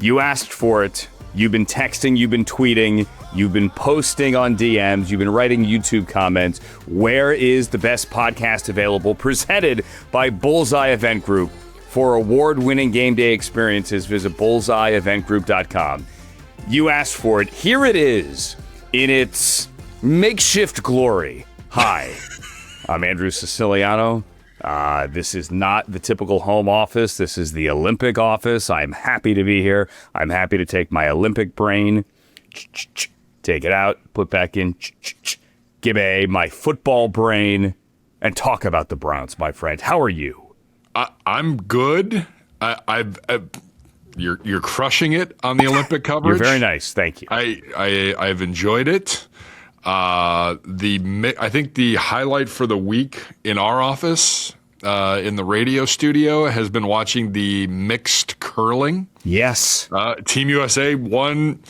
You asked for it. You've been texting, you've been tweeting, you've been posting on DMs, you've been writing YouTube comments. Where is the best podcast available? Presented by Bullseye Event Group. For award-winning game day experiences, visit bullseyeeventgroup.com. You asked for it. Here it is in its makeshift glory. Hi, I'm Andrew Siciliano. This is not the typical home office. This is the Olympic office. I'm happy to be here. I'm happy to take my Olympic brain, take it out, put back in, give my football brain, and talk about the Browns, my friend. How are you? I'm good. You're crushing it on the Olympic coverage. You're very nice. Thank you. I've enjoyed it. I think the highlight for the week in our office, in the radio studio, has been watching the mixed curling. Yes. Team USA won.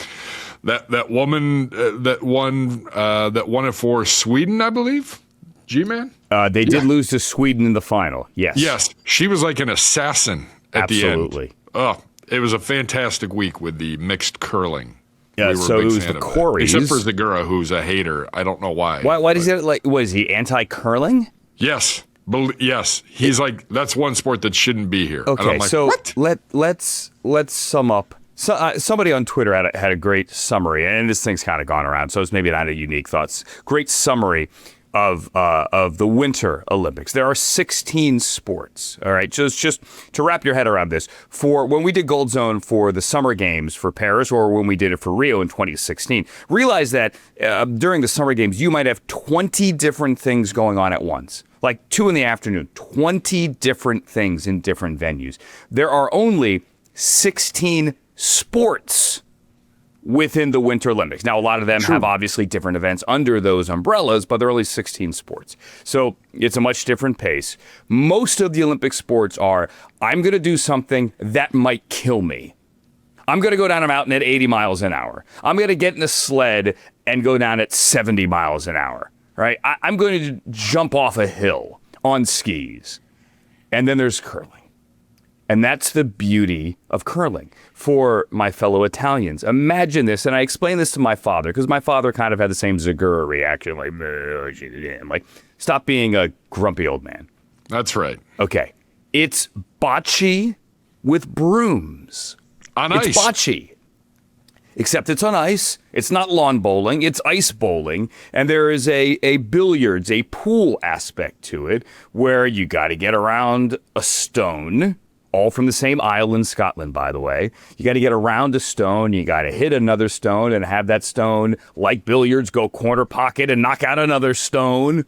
That woman that won it for Sweden, I believe. G-Man. They did lose to Sweden in the final. Yes. Yes. She was like an assassin at the end. Absolutely. Oh, it was a fantastic week with the mixed curling. Yeah, so it was the Corys. Except for Zagura, who's a hater. I don't know why. Why does it like? Was he anti-curling? Yes, yes. He's like, that's one sport that shouldn't be here. Okay, like, so what? let's sum up. So, somebody on Twitter had a great summary, and this thing's kind of gone around, so it's maybe not a unique thoughts. Great summary of the Winter Olympics. There are 16 sports. All right, just to wrap your head around this. For when we did Gold Zone for the Summer Games for Paris, or when we did it for Rio in 2016, realize that during the Summer Games you might have 20 different things going on at once. Like 2 in the afternoon, 20 different things in different venues. There are only 16 sports within the Winter Olympics. Now, a lot of them have obviously different events under those umbrellas, but there are only 16 sports. So it's a much different pace. Most of the Olympic sports are, I'm going to do something that might kill me. I'm going to go down a mountain at 80 miles an hour. I'm going to get in a sled and go down at 70 miles an hour. Right? I'm going to jump off a hill on skis. And then there's curling. And that's the beauty of curling. For my fellow Italians, imagine this, and I explained this to my father, because my father kind of had the same Zagura reaction, like, stop being a grumpy old man. That's right. Okay. It's bocce with brooms. On ice. It's bocce. Except it's on ice. It's not lawn bowling. It's ice bowling. And there is a billiards, a pool aspect to it, where you got to get around a stone. All from the same isle in Scotland, by the way. You got to get around a stone. You got to hit another stone and have that stone, like billiards, go corner pocket and knock out another stone.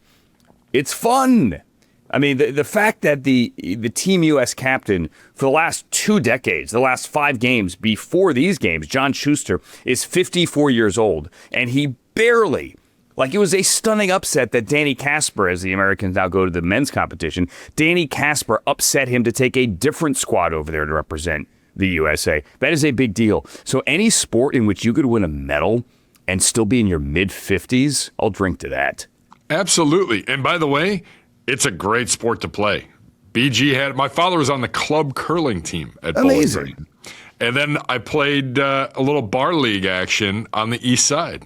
It's fun. I mean, the fact that the Team U.S. captain for the last 2 decades, the last 5 games before these games, John Schuster, is 54 years old, and he barely... Like, it was a stunning upset that Danny Casper, as the Americans now go to the men's competition, Danny Casper upset him to take a different squad over there to represent the USA. That is a big deal. So any sport in which you could win a medal and still be in your mid-50s, I'll drink to that. Absolutely. And by the way, it's a great sport to play. My father was on the club curling team at Amazing. Bowling. And then I played a little bar league action on the east side.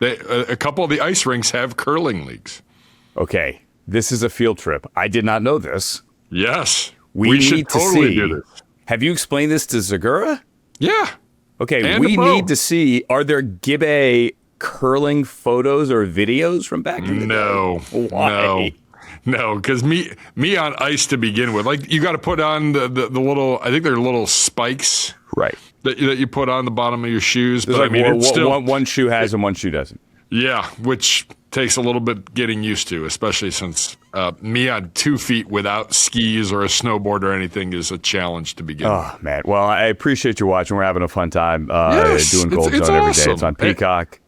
A couple of the ice rinks have curling leagues. Okay, this is a field trip. I did not know this. Yes. We should need totally to see. Do this. Have you explained this to Zagura? Yeah. Okay, and we need to see, are there Gibbe curling photos or videos from back in the day? Why? No, because me on ice to begin with. Like, you got to put on the little, I think they're little spikes. Right. That you put on the bottom of your shoes. But like, I mean, one shoe has and one shoe doesn't. Yeah, which takes a little bit getting used to, especially since me on 2 feet without skis or a snowboard or anything is a challenge to begin with. Oh, man. Well, I appreciate you watching. We're having a fun time doing Gold it's Zone every awesome. day. It's on Peacock.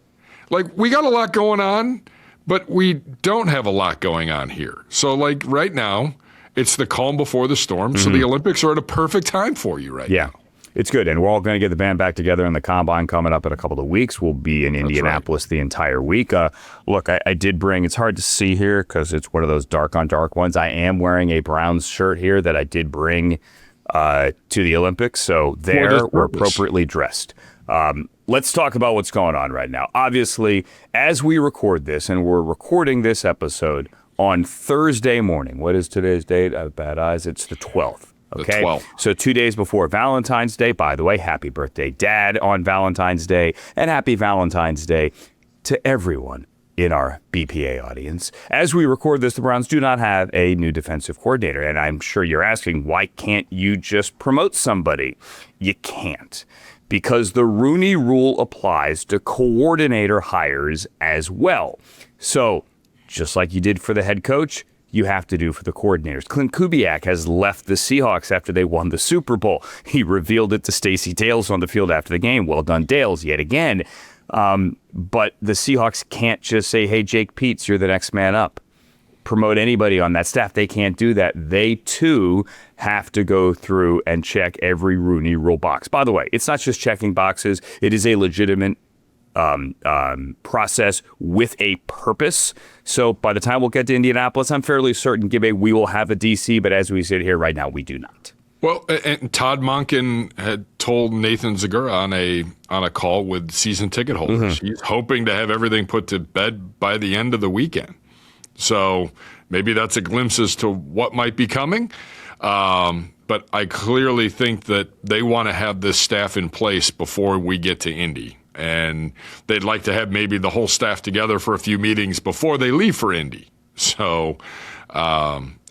We got a lot going on, but we don't have a lot going on here. So, right now, it's the calm before the storm. So the Olympics are at a perfect time for you right now. It's good, and we're all going to get the band back together in the Combine coming up in a couple of weeks. We'll be in Indianapolis the entire week. Look, I did bring, it's hard to see here because it's one of those dark-on-dark ones. I am wearing a Browns shirt here that I did bring to the Olympics, so there we're appropriately dressed. Let's talk about what's going on right now. Obviously, as we record this, and we're recording this episode on Thursday morning. What is today's date? I have bad eyes. It's the 12th. Okay, the 12th. So 2 days before Valentine's Day. By the way, happy birthday, Dad, on Valentine's Day, and happy Valentine's Day to everyone in our BPA audience. As we record this, the Browns do not have a new defensive coordinator, and I'm sure you're asking, why can't you just promote somebody? You can't, because the Rooney Rule applies to coordinator hires as well. So just like you did for the head coach, you have to do for the coordinators. Clint Kubiak has left the Seahawks after they won the Super Bowl. He revealed it to Stacey Dales on the field after the game. Well done, Dales, yet again. But the Seahawks can't just say, hey, Jake Peets, you're the next man up. Promote anybody on that staff. They can't do that. They, too, have to go through and check every Rooney Rule box. By the way, it's not just checking boxes. It is a legitimate process with a purpose. So by the time we'll get to Indianapolis, I'm fairly certain, Gibbe, we will have a DC. But as we sit here right now, we do not. Well, and Todd Monken had told Nathan Zegura on a call with season ticket holders. He's hoping to have everything put to bed by the end of the weekend. So maybe that's a glimpse as to what might be coming. But I clearly think that they want to have this staff in place before we get to Indy. And they'd like to have maybe the whole staff together for a few meetings before they leave for Indy. So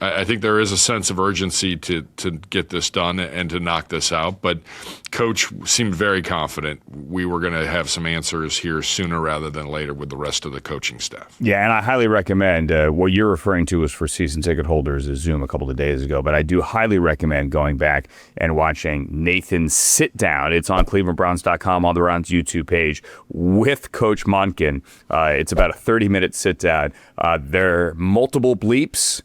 I think there is a sense of urgency to get this done and to knock this out. But Coach seemed very confident we were going to have some answers here sooner rather than later with the rest of the coaching staff. Yeah, and I highly recommend what you're referring to is for season ticket holders is Zoom a couple of days ago. But I do highly recommend going back and watching Nathan sit down. It's on ClevelandBrowns.com on the Browns YouTube page with Coach Monken. It's about a 30-minute sit down. There are multiple bleeps.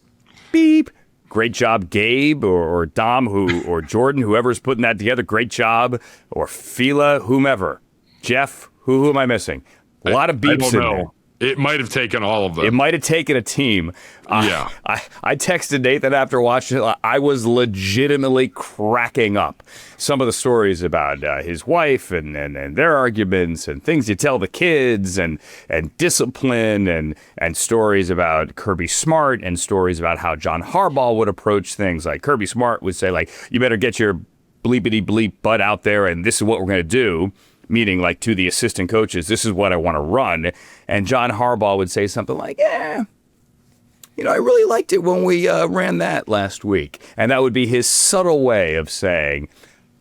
Beep. Great job, Gabe or Dom or Jordan, whoever's putting that together. Great job. Or Fila, whomever. Jeff, who am I missing? A lot of beeps in there. It might have taken all of them. It might have taken a team. Yeah. I texted Nathan after watching it. I was legitimately cracking up. Some of the stories about his wife and their arguments and things you tell the kids and discipline and stories about Kirby Smart and stories about how John Harbaugh would approach things. Like Kirby Smart would say, like, you better get your bleepity bleep butt out there and this is what we're going to do. Meaning, like, to the assistant coaches, this is what I want to run. And John Harbaugh would say something like, I really liked it when we ran that last week. And that would be his subtle way of saying,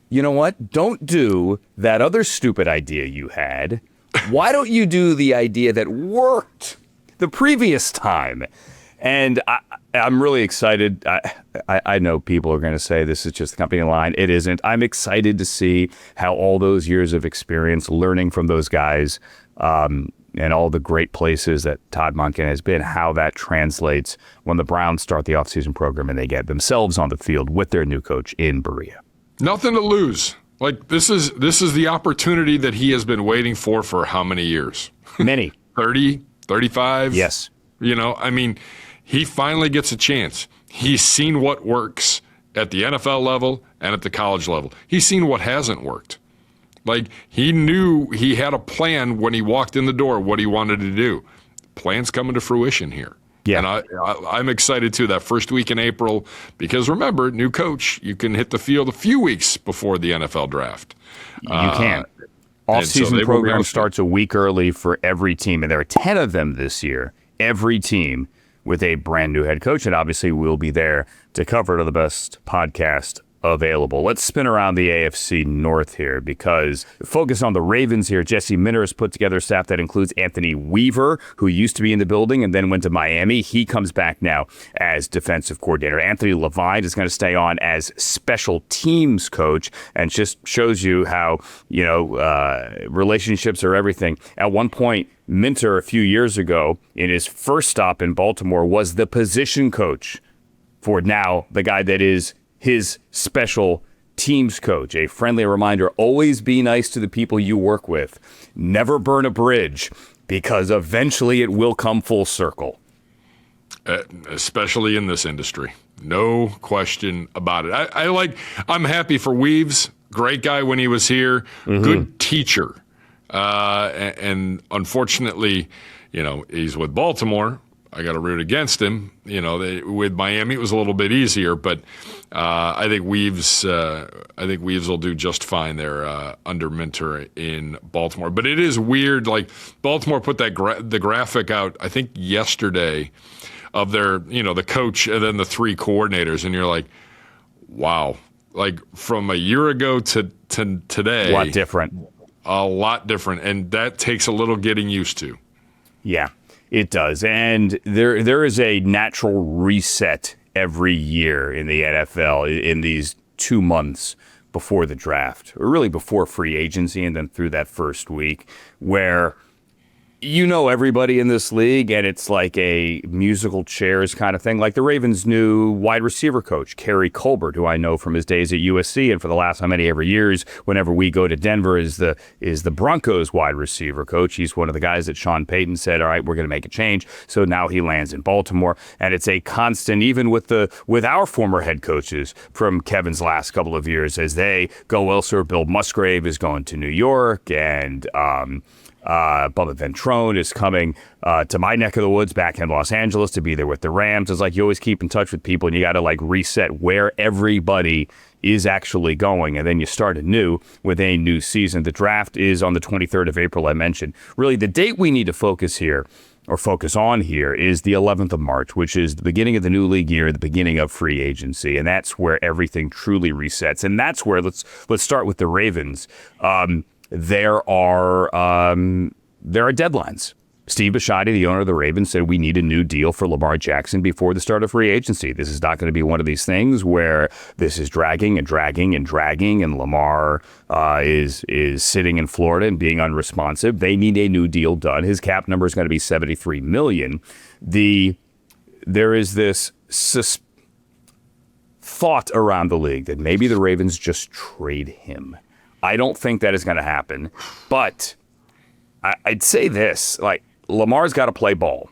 you know what? Don't do that other stupid idea you had. Why don't you do the idea that worked the previous time? And I'm really excited. I know people are going to say this is just the company line. It isn't. I'm excited to see how all those years of experience, learning from those guys, and all the great places that Todd Monken has been, how that translates when the Browns start the offseason program and they get themselves on the field with their new coach in Berea. Nothing to lose. Like, this is the opportunity that he has been waiting for how many years? Many. 30, 35? Yes. He finally gets a chance. He's seen what works at the NFL level and at the college level. He's seen what hasn't worked. Like, he knew he had a plan when he walked in the door, what he wanted to do. Plan's coming to fruition here. Yeah. And I'm excited, too, that first week in April, because remember, new coach, you can hit the field a few weeks before the NFL draft. You can. Off-season program starts a week early for every team, and there are 10 of them this year. Every team with a brand new head coach, and obviously we'll be there to cover it on the best podcast available. Let's spin around the AFC North here because focus on the Ravens here. Jesse Minter has put together a staff that includes Anthony Weaver, who used to be in the building and then went to Miami. He comes back now as defensive coordinator. Anthony Levine is going to stay on as special teams coach, and just shows you how, relationships are everything. At one point, Minter, a few years ago, in his first stop in Baltimore, was the position coach for now the guy that is his special teams coach. A friendly reminder, always be nice to the people you work with. Never burn a bridge, because eventually it will come full circle. especially in this industry. No question about it. I'm happy for Weaves. Great guy when he was here. Good teacher. And unfortunately, he's with Baltimore. I got to root against him. With Miami, it was a little bit easier, but I think Weaves will do just fine there under Minter in Baltimore. But it is weird. Like Baltimore put the graphic out, I think yesterday, of their the coach and then the three coordinators, and you're like, wow, like from a year ago to today, a lot different, and that takes a little getting used to. Yeah. It does. And there is a natural reset every year in the NFL in these 2 months before the draft, or really before free agency and then through that first week, where everybody in this league, and it's like a musical chairs kind of thing. Like the Ravens' new wide receiver coach, Kerry Colbert, who I know from his days at USC, and for the last how many ever years, whenever we go to Denver, is the Broncos' wide receiver coach. He's one of the guys that Sean Payton said, all right, we're going to make a change. So now he lands in Baltimore, and it's a constant, even with our former head coaches from Kevin's last couple of years, as they go elsewhere. Bill Musgrave is going to New York, and Bubba Ventrone is coming to my neck of the woods back in Los Angeles to be there with the Rams. It's like you always keep in touch with people, and you got to like reset where everybody is actually going, and then you start anew with a new season. The draft is on the 23rd of April, I mentioned. Really, the date we need to focus on here is the 11th of March, which is the beginning of the new league year, the beginning of free agency, and that's where everything truly resets. And that's where let's start with the Ravens. There are deadlines. Steve Bisciotti, the owner of the Ravens, said we need a new deal for Lamar Jackson before the start of free agency. This is not going to be one of these things where this is dragging, and Lamar is sitting in Florida and being unresponsive. They need a new deal done. His cap number is going to be $73 million. There is this thought around the league that maybe the Ravens just trade him. I don't think that is going to happen, but I'd say this, like Lamar's got to play ball,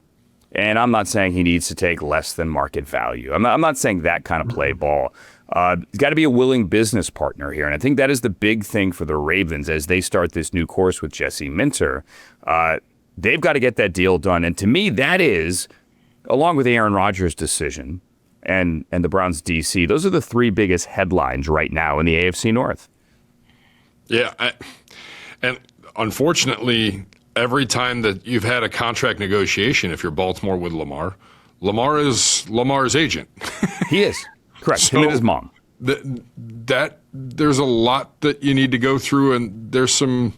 and I'm not saying he needs to take less than market value. I'm not saying that kind of play ball. He's got to be a willing business partner here, and I think that is the big thing for the Ravens as they start this new course with Jesse Minter. They've got to get that deal done, and to me, that is, along with the Aaron Rodgers decision and the Browns DC, those are the three biggest headlines right now in the AFC North. Yeah, and unfortunately, every time that you've had a contract negotiation, if you're Baltimore with Lamar is Lamar's agent. He is. Correct. So him and his mom. That there's a lot that you need to go through, and there's some,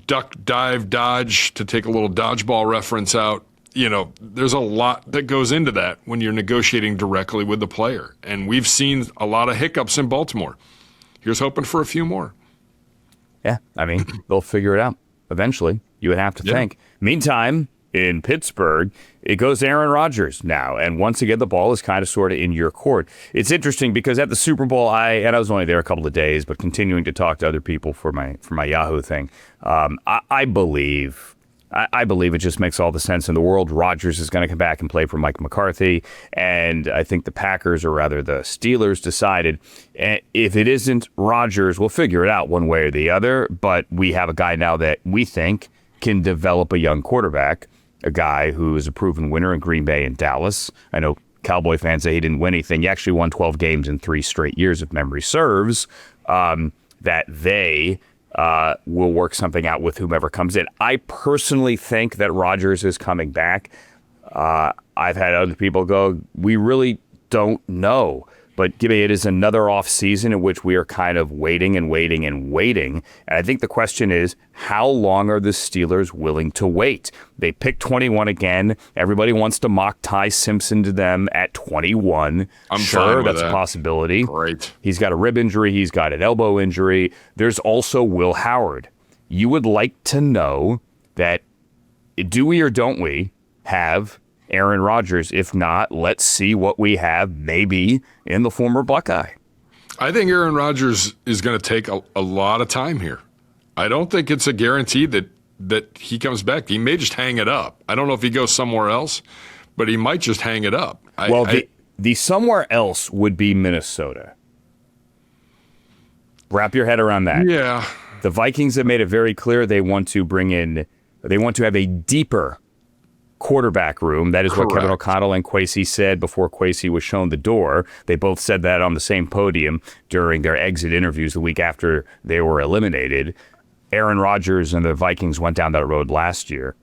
duck, dive, dodge, to take a little dodgeball reference out. There's a lot that goes into that when you're negotiating directly with the player. And we've seen a lot of hiccups in Baltimore. Here's hoping for a few more. Yeah, I mean, they'll figure it out eventually, you would have to think. Meantime, in Pittsburgh, it goes Aaron Rodgers now. And once again, the ball is kind of sort of in your court. It's interesting because at the Super Bowl, I was only there a couple of days, but continuing to talk to other people for my Yahoo thing, I believe it just makes all the sense in the world. Rodgers is going to come back and play for Mike McCarthy. And I think the Packers, or rather the Steelers, decided if it isn't Rodgers, we'll figure it out one way or the other. But we have a guy now that we think can develop a young quarterback, a guy who is a proven winner in Green Bay and Dallas. I know Cowboy fans say he didn't win anything. He actually won 12 games in 3 straight years, if memory serves, that they will work something out with whomever comes in. I personally think that Rodgers is coming back. I've had other people go, we really don't know. But it is another off season in which we are kind of waiting. And I think the question is, how long are the Steelers willing to wait? They picked 21 again. Everybody wants to mock Ty Simpson to them at 21. I'm sure fine with that's that. A possibility. Great. He's got a rib injury. He's got an elbow injury. There's also Will Howard. You would like to know that, do we or don't we have Aaron Rodgers? If not, let's see what we have maybe in the former Buckeye. I think Aaron Rodgers is going to take a lot of time here. I don't think it's a guarantee that he comes back. He may just hang it up. I don't know if he goes somewhere else, but he might just hang it up. The somewhere else would be Minnesota. Wrap your head around that. Yeah. The Vikings have made it very clear they want to have a deeper quarterback room. That is Correct. what Kevin O'Connell and Kwesi said before Kwesi was shown the door. They both said that on the same podium during their exit interviews the week after they were eliminated. Aaron Rodgers and the Vikings went down that road last year.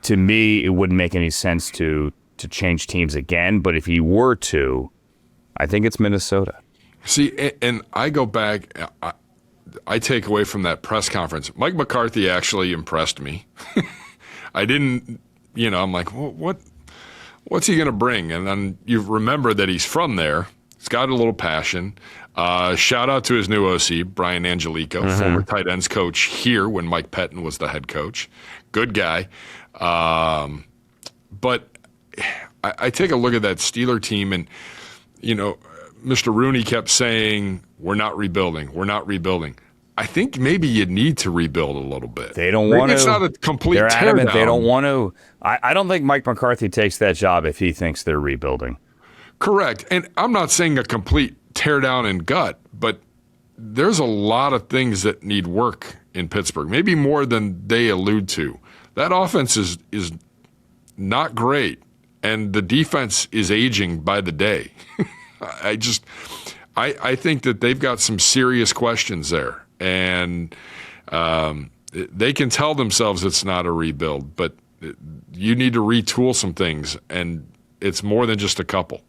To me, it wouldn't make any sense to change teams again, but if he were to, I think it's Minnesota. See, and I go back, I take away from that press conference. Mike McCarthy actually impressed me. I didn't, I'm like, well, what's he going to bring? And then you remember that he's from there. He's got a little passion. Shout out to his new OC, Brian Angelico, former tight ends coach here when Mike Pettin was the head coach. Good guy. But I take a look at that Steeler team and, Mr. Rooney kept saying, we're not rebuilding. We're not rebuilding. I think maybe you need to rebuild a little bit. They don't want to. It's not a complete They're adamant teardown. they don't want to. I don't think Mike McCarthy takes that job if he thinks they're rebuilding. Correct. And I'm not saying a complete teardown and gut, but there's a lot of things that need work in Pittsburgh, maybe more than they allude to. That offense is not great, and the defense is aging by the day. I think that they've got some serious questions there, and they can tell themselves it's not a rebuild, but you need to retool some things, and it's more than just a couple.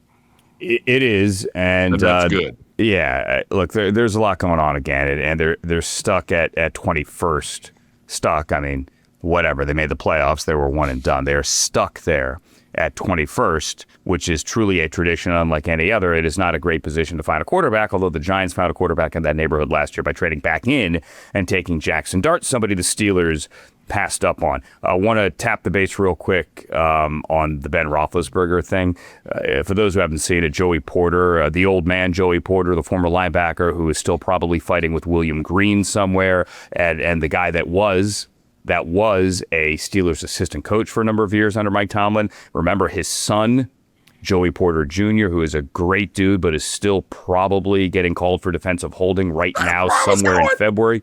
It is, and that's good. Yeah, look, there's a lot going on again, and they're stuck at 21st. Stuck, I mean, whatever. They made the playoffs. They were one and done. They are stuck there at 21st, which is truly a tradition unlike any other. It is not a great position to find a quarterback, although the Giants found a quarterback in that neighborhood last year by trading back in and taking Jackson Dart, somebody the Steelers passed up on. I want to tap the base real quick on the Ben Roethlisberger thing. For those who haven't seen it, Joey Porter, the old man Joey Porter, the former linebacker who is still probably fighting with William Green somewhere, and the guy that was a Steelers assistant coach for a number of years under Mike Tomlin. Remember his son, Joey Porter Jr., who is a great dude, but is still probably getting called for defensive holding right now somewhere in February.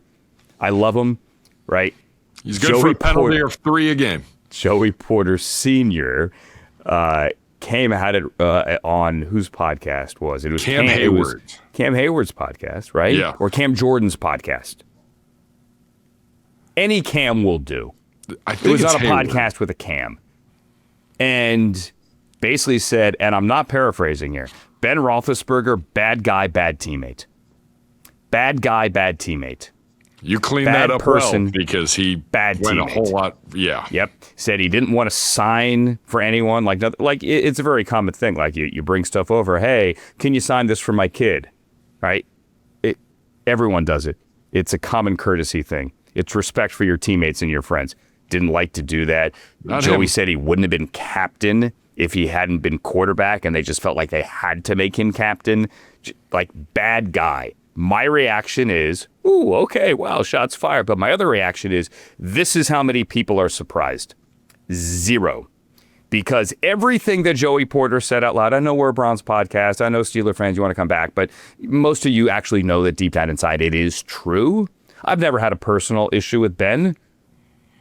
I love him, right? He's good for a penalty of 3 a game. Joey Porter Sr. Came at it on whose podcast was it? It was Cam Hayward's. Cam Hayward's podcast, right? Yeah. Or Cam Jordan's podcast. Any Cam will do. I think it was it's on a Hayward. podcast with a Cam. And basically said, and I'm not paraphrasing here, Ben Roethlisberger, bad guy, bad teammate. Bad guy, bad teammate. You cleaned Bad that up person, well because he bad went teammate. a whole lot. Yeah. Yep. Said he didn't want to sign for anyone. Like it's a very common thing. Like you bring stuff over. Hey, can you sign this for my kid? Right? Everyone does it. It's a common courtesy thing. It's respect for your teammates and your friends. Didn't like to do that. Not Joey him. said he wouldn't have been captain if he hadn't been quarterback, and they just felt like they had to make him captain. Like, bad guy. My reaction is, ooh, okay, wow, shots fired. But my other reaction is, this is how many people are surprised. 0. Because everything that Joey Porter said out loud, I know we're a Browns podcast, I know Steeler fans, you want to come back, but most of you actually know that deep down inside it is true. I've never had a personal issue with Ben.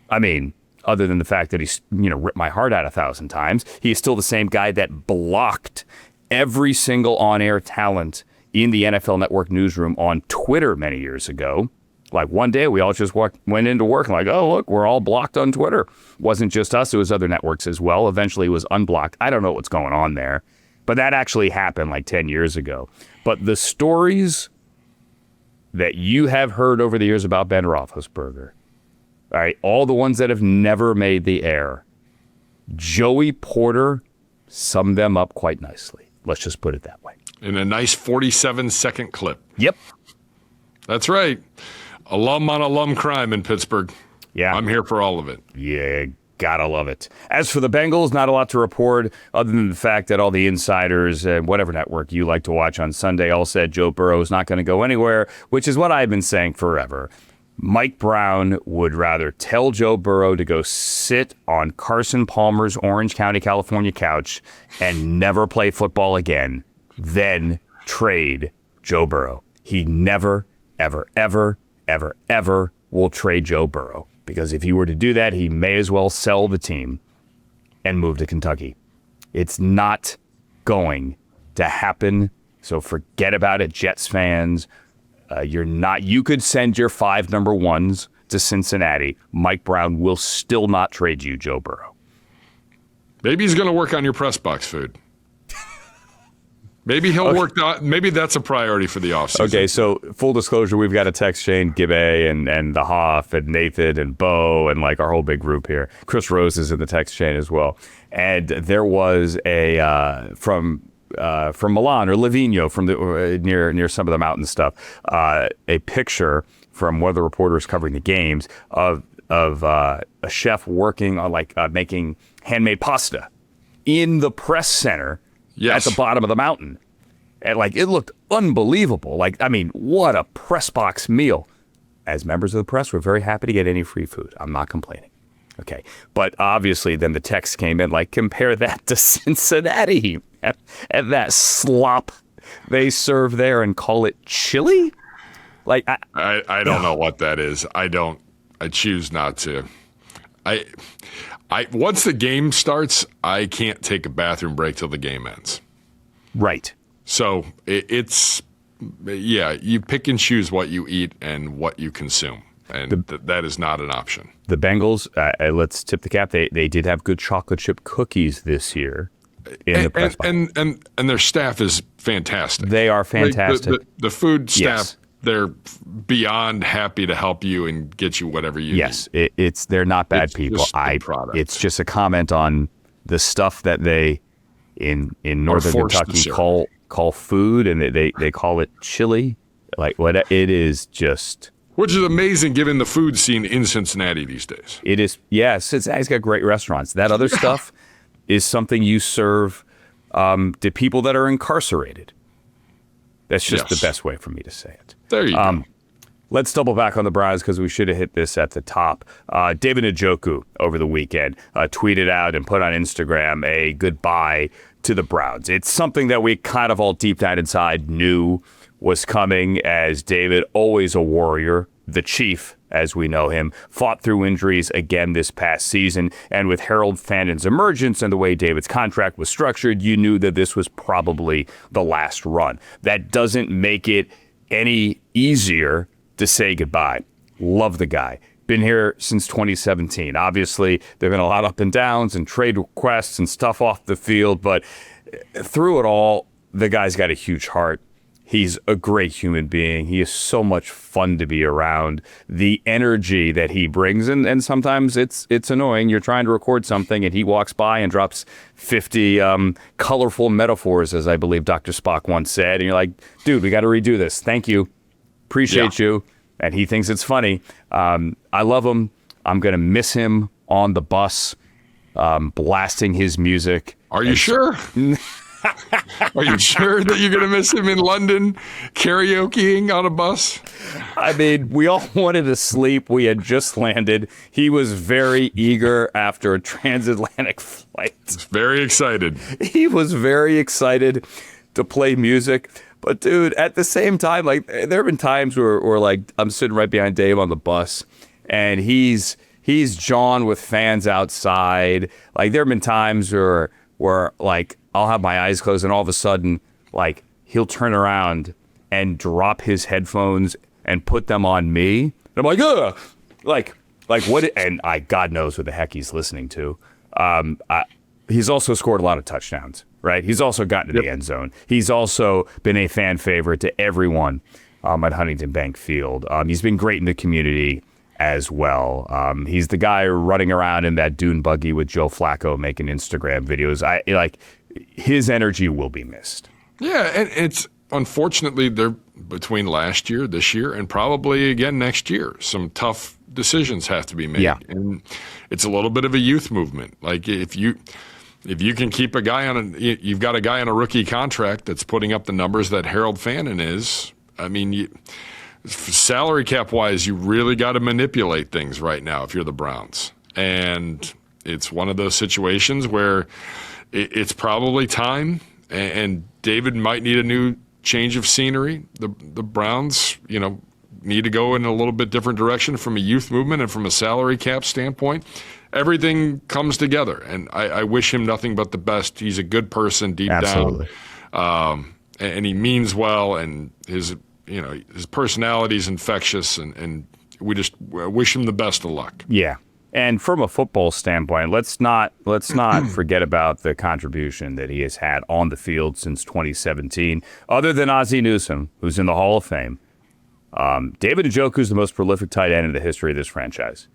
I mean, other than the fact that he's, ripped my heart out 1,000 times, he is still the same guy that blocked every single on-air talent in the NFL Network newsroom on Twitter many years ago. Like one day we all just went into work and like, oh, look, we're all blocked on Twitter. Wasn't just us, it was other networks as well. Eventually it was unblocked. I don't know what's going on there, but that actually happened like 10 years ago. But the stories that you have heard over the years about Ben Roethlisberger, all right, all the ones that have never made the air, Joey Porter summed them up quite nicely. Let's just put it that way. In a nice 47-second clip. Yep. That's right. Alum on alum crime in Pittsburgh. Yeah. I'm here for all of it. Yeah, gotta love it. As for the Bengals, not a lot to report other than the fact that all the insiders and whatever network you like to watch on Sunday all said Joe Burrow is not going to go anywhere, which is what I've been saying forever. Mike Brown would rather tell Joe Burrow to go sit on Carson Palmer's Orange County, California couch and never play football again than trade Joe Burrow. He never, ever, ever, ever, ever will trade Joe Burrow, because if he were to do that, he may as well sell the team and move to Kentucky. It's not going to happen. So forget about it, Jets fans. You could send your 5 number ones to Cincinnati. Mike Brown will still not trade you Joe Burrow. Maybe he's going to work on your press box food. Maybe he'll work on, maybe that's a priority for the offseason. Okay, so full disclosure, we've got a text chain, Gibbe and the Hoff and Nathan and Bo and like our whole big group here. Chris Rose is in the text chain as well. And there was a from Milan or Livigno from the near some of the mountain stuff, a picture from one of the reporters covering the games of a chef working on making handmade pasta in the press center. Yes. At the bottom of the mountain. And it looked unbelievable. What a press box meal. As members of the press, we're very happy to get any free food. I'm not complaining. Okay. But obviously then the text came in compare that to Cincinnati and that slop they serve there and call it chili? I don't know what that is. I choose not to. Once the game starts, I can't take a bathroom break till the game ends. Right. So you pick and choose what you eat and what you consume, and that is not an option. The Bengals, let's tip the cap. They did have good chocolate chip cookies this year in the press box. And their staff is fantastic. They are fantastic. The food staff. Yes. They're beyond happy to help you and get you whatever you need. Yes, they're not bad people. It's just a comment on the stuff that they in northern Kentucky call food, and they call it chili. It is just, which is amazing given the food scene in Cincinnati these days. It is. Yeah, Cincinnati's got great restaurants. That other stuff is something you serve to people that are incarcerated. That's just the best way for me to say it. There you go. Let's double back on the Browns because we should have hit this at the top. David Njoku over the weekend tweeted out and put on Instagram a goodbye to the Browns. It's something that we kind of all deep down inside knew was coming, as David, always a warrior, the Chief, as we know him, fought through injuries again this past season. And with Harold Fannon's emergence and the way David's contract was structured, you knew that this was probably the last run. That doesn't make it any easier to say goodbye. Love the guy. Been here since 2017. Obviously, there have been a lot of up and downs and trade requests and stuff off the field, but through it all, the guy's got a huge heart. He's a great human being. He is so much fun to be around. The energy that he brings, and sometimes it's annoying. You're trying to record something, and he walks by and drops 50 colorful metaphors, as I believe Dr. Spock once said. And you're like, dude, we got to redo this. Thank you. Appreciate you. And he thinks it's funny. I love him. I'm going to miss him on the bus, blasting his music. Are you sure? Are you sure that you're going to miss him in London karaokeing on a bus? I mean, we all wanted to sleep. We had just landed. He was very eager after a transatlantic flight. Very excited. He was very excited to play music. But, dude, at the same time, there have been times where I'm sitting right behind Dave on the bus, and he's John with fans outside. There have been times where I'll have my eyes closed, and all of a sudden, he'll turn around and drop his headphones and put them on me. And I'm like, ugh! What? And God knows what the heck he's listening to. He's also scored a lot of touchdowns, right? He's also gotten to the end zone. He's also been a fan favorite to everyone at Huntington Bank Field. He's been great in the community as well. He's the guy running around in that dune buggy with Joe Flacco making Instagram videos. His energy will be missed. Yeah, and it's unfortunately they're between last year, this year, and probably again next year. Some tough decisions have to be made. Yeah. And it's a little bit of a youth movement. If you can keep a guy you've got a guy on a rookie contract that's putting up the numbers that Harold Fannin is. I mean, salary cap wise, you really got to manipulate things right now if you're the Browns. And it's one of those situations where it's probably time, and David might need a new change of scenery. The Browns, need to go in a little bit different direction from a youth movement and from a salary cap standpoint. Everything comes together, and I wish him nothing but the best. He's a good person deep Absolutely. down, and he means well, and his personality is infectious, and we just wish him the best of luck. Yeah. And from a football standpoint, let's not forget about the contribution that he has had on the field since 2017. Other than Ozzie Newsome, who's in the Hall of Fame, David Njoku is the most prolific tight end in the history of this franchise.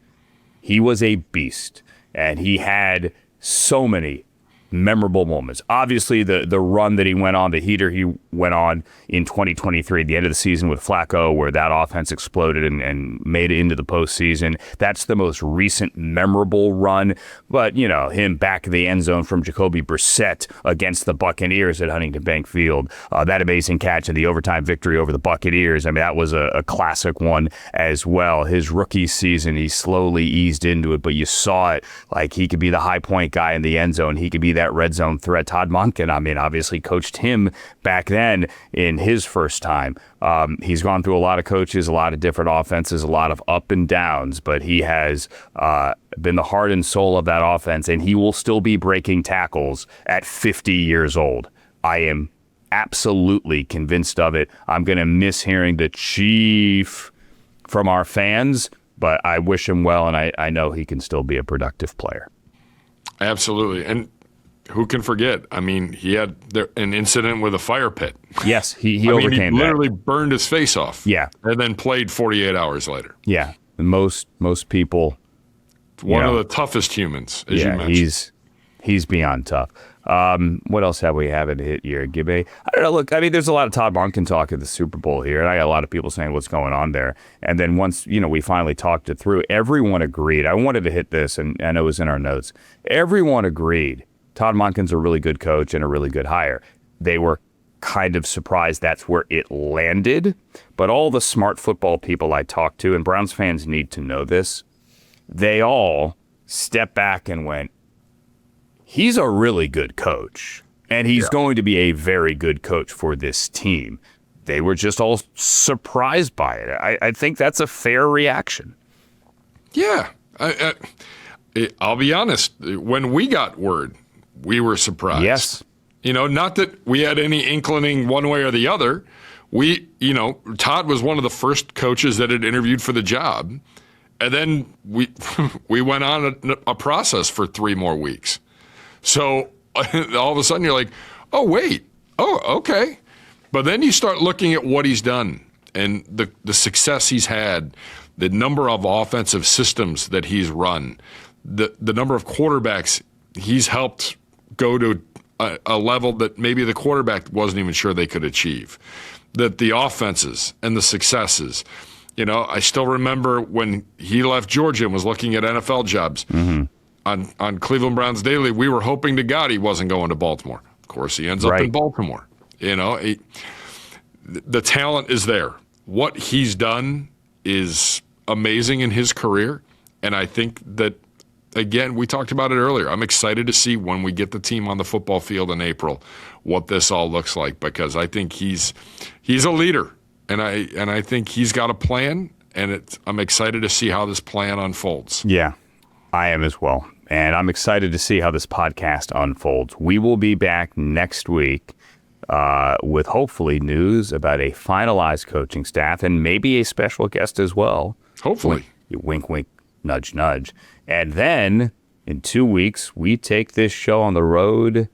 He was a beast, and he had so many memorable moments. Obviously, the run that he went on, the heater he went on in 2023, at the end of the season with Flacco, where that offense exploded and made it into the postseason. That's the most recent memorable run. But, him back in the end zone from Jacoby Brissett against the Buccaneers at Huntington Bank Field, that amazing catch in the overtime victory over the Buccaneers. I mean, that was a classic one as well. His rookie season, he slowly eased into it, but you saw it. Like, he could be the high point guy in the end zone. He could be that red zone threat. Todd Monken, obviously coached him back then in his first time. He's gone through a lot of coaches, a lot of different offenses, a lot of up and downs, but he has been the heart and soul of that offense, and he will still be breaking tackles at 50 years old. I am absolutely convinced of it. I'm going to miss hearing the Chief from our fans, but I wish him well, and I know he can still be a productive player. Absolutely. And who can forget? I mean, he had an incident with a fire pit. Yes, he overcame that. He literally burned his face off. Yeah. And then played 48 hours later. Yeah. Most people. One of the toughest humans, as you mentioned. He's beyond tough. What else have we haven't hit here, Gibby? I don't know. Look, there's a lot of Todd Monken talk at the Super Bowl here, and I got a lot of people saying what's going on there. And then once, we finally talked it through, everyone agreed. I wanted to hit this, and I know it was in our notes. Everyone agreed Todd Monken's a really good coach and a really good hire. They were kind of surprised that's where it landed. But all the smart football people I talked to, and Browns fans need to know this, they all stepped back and went, he's a really good coach, and he's going to be a very good coach for this team. They were just all surprised by it. I think that's a fair reaction. Yeah. I'll be honest. When we got word, we were surprised. Yes. Not that we had any inkling one way or the other. Todd was one of the first coaches that had interviewed for the job. And then we went on a process for 3 more weeks. So all of a sudden you're like, oh, wait. Oh, okay. But then you start looking at what he's done and the success he's had, the number of offensive systems that he's run, the number of quarterbacks he's helped go to a level that maybe the quarterback wasn't even sure they could achieve. That the offenses and the successes. I still remember when he left Georgia and was looking at NFL jobs. Mm-hmm. On Cleveland Browns Daily, we were hoping to God he wasn't going to Baltimore. Of course, he ends up in Baltimore. The talent is there. What he's done is amazing in his career, and I think that, again, we talked about it earlier. I'm excited to see when we get the team on the football field in April what this all looks like, because I think he's a leader, and I think he's got a plan, and I'm excited to see how this plan unfolds. Yeah, I am as well, and I'm excited to see how this podcast unfolds. We will be back next week with hopefully news about a finalized coaching staff and maybe a special guest as well. Hopefully. Wink, wink, nudge, nudge. And then in 2 weeks, we take this show on the road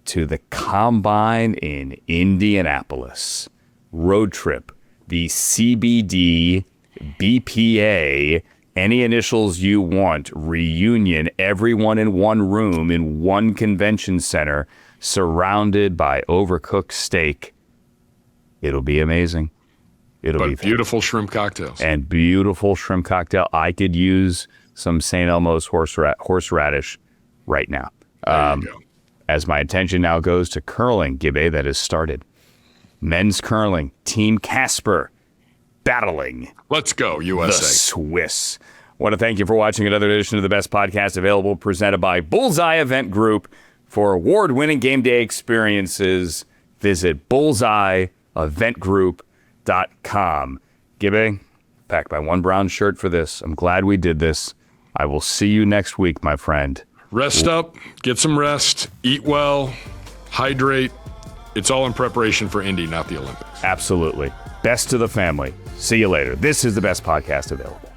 to the Combine in Indianapolis. Road trip, the CBD BPA, any initials you want, reunion, everyone in one room in one convention center, surrounded by overcooked steak. It'll be amazing. It'll be beautiful shrimp cocktails. And beautiful shrimp cocktail. I could use some St. Elmo's horseradish right now. There you go. As my attention now goes to curling, Gibbe, that has started. Men's curling, Team Casper battling Let's go, the USA. Swiss. I want to thank you for watching another edition of the best podcast available, presented by Bullseye Event Group. For award-winning game day experiences, visit bullseyeeventgroup.com. Gibby, packed by one brown shirt for this. I'm glad we did this. I will see you next week, my friend. Rest up, get some rest, eat well, hydrate. It's all in preparation for Indy, not the Olympics. Absolutely. Best to the family. See you later. This is the best podcast available.